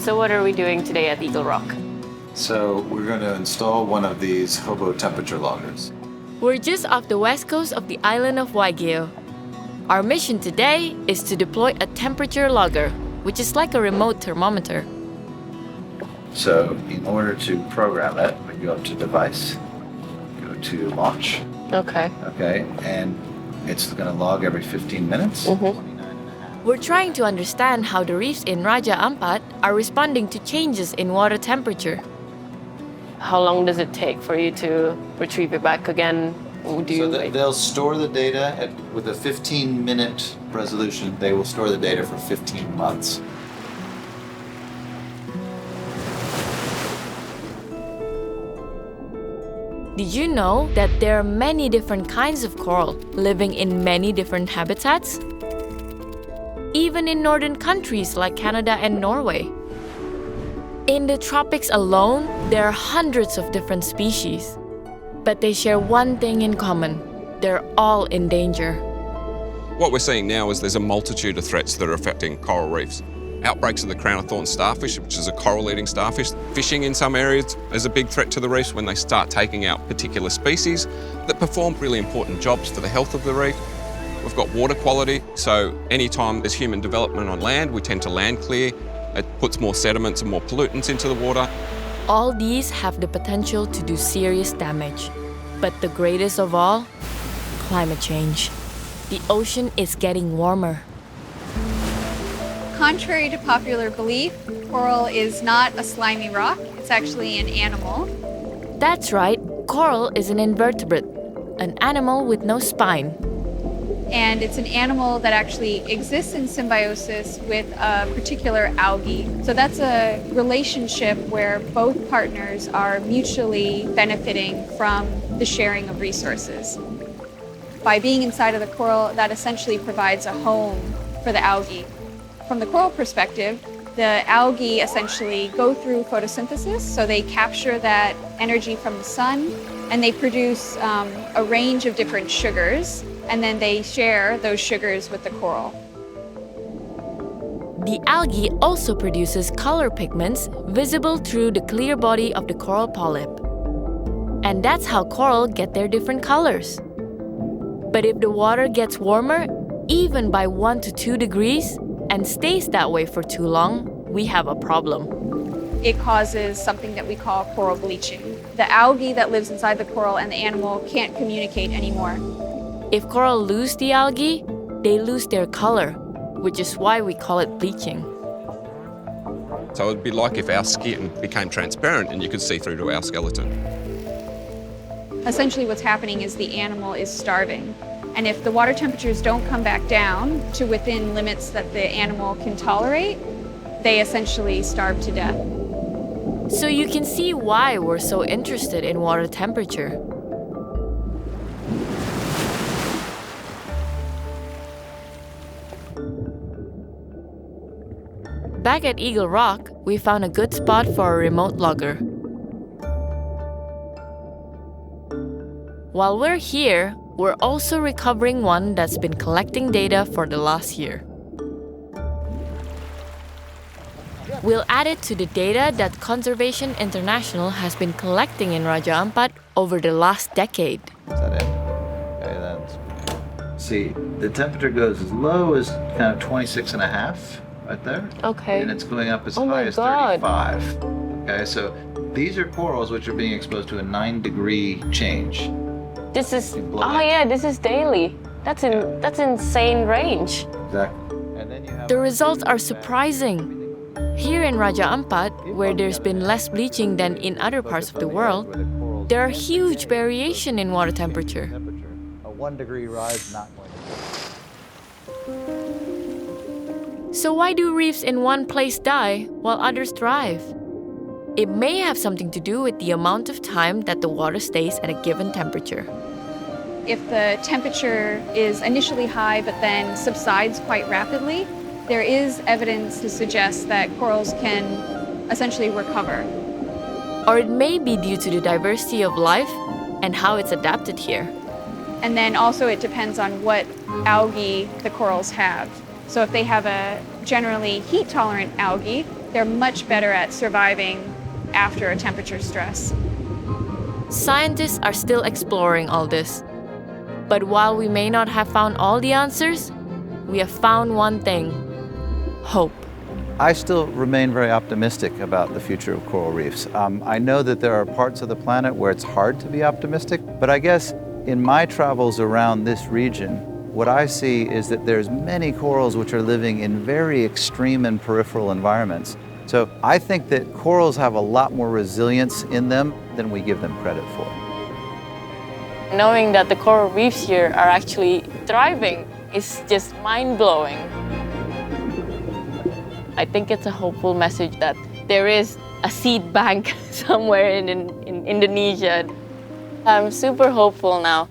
So what are we doing today at Eagle Rock? So we're going to install one of these hobo temperature loggers. We're just off the west coast of the island of Waigeo. Our mission today is to deploy a temperature logger, which is like a remote thermometer. So in order to program it, we go up to Device, go to Launch, Okay. and it's going to log every 15 minutes. We're trying to understand how the reefs in Raja Ampat are responding to changes in water temperature. How long does it take for you to retrieve it back again? They'll store the data with a 15-minute resolution. They will store the data for 15 months. Did you know that there are many different kinds of coral living in many different habitats? Even in northern countries like Canada and Norway. In the tropics alone, there are hundreds of different species. But they share one thing in common. They're all in danger. What we're seeing now is there's a multitude of threats that are affecting coral reefs. Outbreaks of the crown-of-thorns starfish, which is a coral-eating starfish. Fishing in some areas is a big threat to the reefs when they start taking out particular species that perform really important jobs for the health of the reef. We've got water quality, so anytime there's human development on land, we tend to land clear. It puts more sediments and more pollutants into the water. All these have the potential to do serious damage. But the greatest of all, climate change. The ocean is getting warmer. Contrary to popular belief, coral is not a slimy rock. It's actually an animal. That's right, coral is an invertebrate, an animal with no spine. And it's an animal that actually exists in symbiosis with a particular algae. So that's a relationship where both partners are mutually benefiting from the sharing of resources. By being inside of the coral, that essentially provides a home for the algae. From the coral perspective, the algae essentially go through photosynthesis, so they capture that energy from the sun, and they produce a range of different sugars, and then they share those sugars with the coral. The algae also produces color pigments visible through the clear body of the coral polyp. And that's how coral get their different colors. But if the water gets warmer, even by 1 to 2 degrees, and stays that way for too long, we have a problem. It causes something that we call coral bleaching. The algae that lives inside the coral and the animal can't communicate anymore. If coral lose the algae, they lose their color, which is why we call it bleaching. So it'd be like if our skin became transparent and you could see through to our skeleton. Essentially what's happening is the animal is starving. And if the water temperatures don't come back down to within limits that the animal can tolerate, they essentially starve to death. So you can see why we're so interested in water temperature. Back at Eagle Rock, we found a good spot for a remote logger. While we're here, we're also recovering one that's been collecting data for the last year. We'll add it to the data that Conservation International has been collecting in Raja Ampat over the last decade. Is that it? Okay, then. See, the temperature goes as low as kind of 26.5 right there. Okay. And it's going up as Oh high my as God. 35. Okay, so these are corals which are being exposed to a 9-degree change. This is, Blood. this is daily. That's insane range. Exactly. And then you have The results are surprising. Here in Raja Ampat, where there's been less bleaching than in other parts of the world, there are huge variation in water temperature. A 1 degree rise not going to. So why do reefs in one place die while others thrive? It may have something to do with the amount of time that the water stays at a given temperature. If the temperature is initially high but then subsides quite rapidly, there is evidence to suggest that corals can essentially recover. Or it may be due to the diversity of life and how it's adapted here. And then also it depends on what algae the corals have. So if they have a generally heat-tolerant algae, they're much better at surviving after a temperature stress. Scientists are still exploring all this. But while we may not have found all the answers, we have found one thing: hope. I still remain very optimistic about the future of coral reefs. I know that there are parts of the planet where it's hard to be optimistic, but I guess in my travels around this region, what I see is that there's many corals which are living in very extreme and peripheral environments. So I think that corals have a lot more resilience in them than we give them credit for. Knowing that the coral reefs here are actually thriving is just mind-blowing. I think it's a hopeful message that there is a seed bank somewhere in Indonesia. I'm super hopeful now.